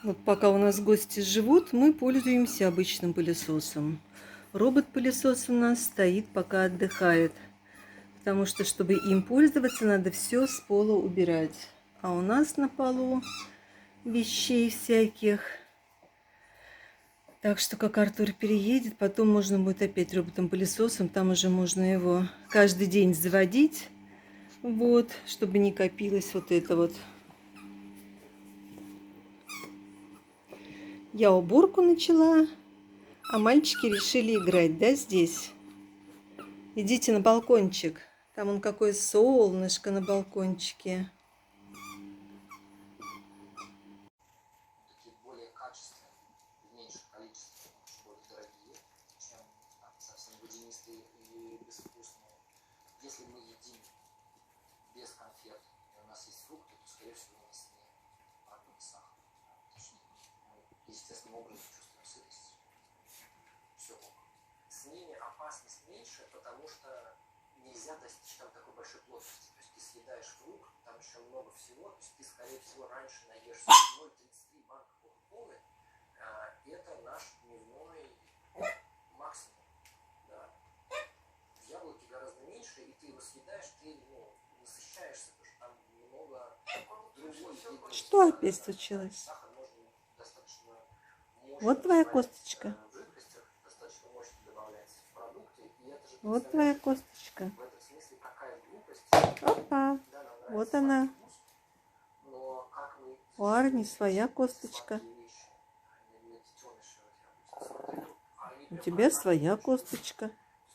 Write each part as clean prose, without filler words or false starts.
Вот пока у нас гости живут, мы пользуемся обычным пылесосом. Робот-пылесос у нас стоит, пока отдыхает. Потому что, чтобы им пользоваться, надо все с пола убирать. А у нас на полу вещей всяких. Так что, как Артур переедет, потом можно будет опять роботом-пылесосом. Там уже можно его каждый день заводить. Вот, чтобы не копилось вот это вот. Я уборку начала, а мальчики решили играть, да, здесь? Идите на балкончик. Там он какое солнышко на балкончике. Такие более качественные, в меньшем количестве, более дорогие, чем совсем водянистые и безвкусные. Если мы едим без конфет, и у нас есть фрукты, то, скорее всего, у нас не продукт сахар. Мы естественным образом чувствуем сытость. Все. С ними опасность меньше, потому что нельзя достичь там такой большой плотности. То есть ты съедаешь фрукт, там еще много всего, то есть ты, скорее всего, раньше наешься 0,33 банка кока-колы. Это наш дневной максимум. Да. В яблоке гораздо меньше, и ты его съедаешь, ты насыщаешься, потому что там много другой. Что опять случилось? Сахар можно достаточно Вот твоя косточка. в жидкостях, достаточно мощно добавлять в продукты, и это же Вот твоя косточка. в этом смысле такая глупость. Опа. Да, нам нравится Вот она. вкус, но как мы У Арни своя косточка. сладкие вещи, они детеныши, вот я обычно смотрю, они У прям тебя одна своя косточка.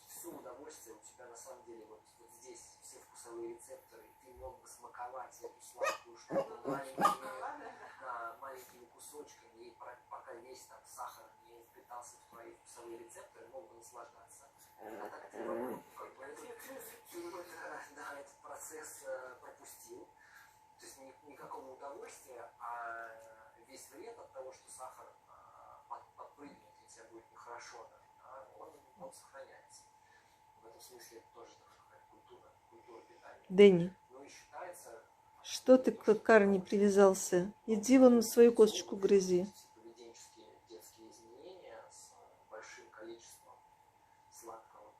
все удовольствие у тебя на самом деле вот здесь все вкусовые рецепторы, ты мог бы смаковать эту сладкую штуку маленькими кусочками, и пока весь там сахар не впитался в твои вкусовые рецепторы, мог бы наслаждаться. А так ты да, этот процесс пропустил. То есть никакого удовольствия, а весь вред от того, что сахар подпрыгнет, и тебе будет нехорошо, да, он сохраняется. В этом смысле это тоже такая культура питания. Дэнни, Ну и считается, что ты к Арни привязался? Иди вон на свою косточку грызи. поведенческие детские изменения с большим количеством сладкого.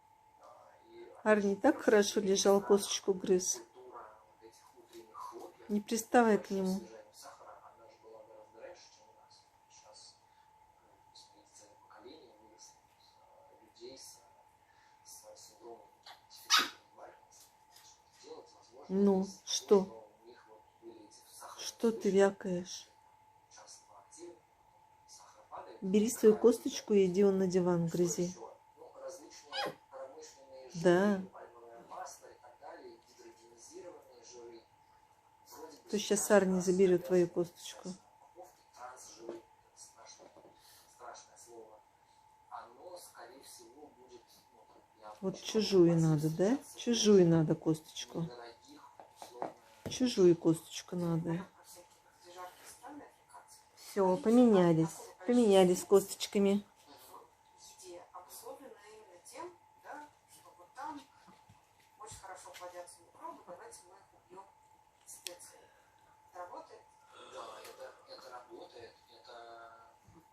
Арни так хорошо лежал, косточку грыз. Культура вот этих утренних хлопьев, Не приставай к нему. снижение сахара, она же была гораздо раньше, чем у нас. Сейчас смотрите, целое поколение выросло людей с синдромом дефицита Вальтнеса. Делать возможно Ну, из того, что? у них вот были эти сахарные Что ты вякаешь? часто активны, сахар падает. Бери свою косточку и иди вон на диван грызи. Различные промышленные жиры, Да. пальмовое масло и так далее, гидрогенизированные жиры. Вроде бы То сейчас Арни заберет твою косточку. трансжиры, страшное слово. Оно, скорее всего, будет Вот чужую надо, да? Чужую надо косточку. недорогих, условно. Чужую косточку надо. Все, поменялись. Поменялись косточками. Еде обусловлено именно тем, да, что вот там очень хорошо плодятся микробы, давайте мы их убьем специей. Это работает? Да, это работает.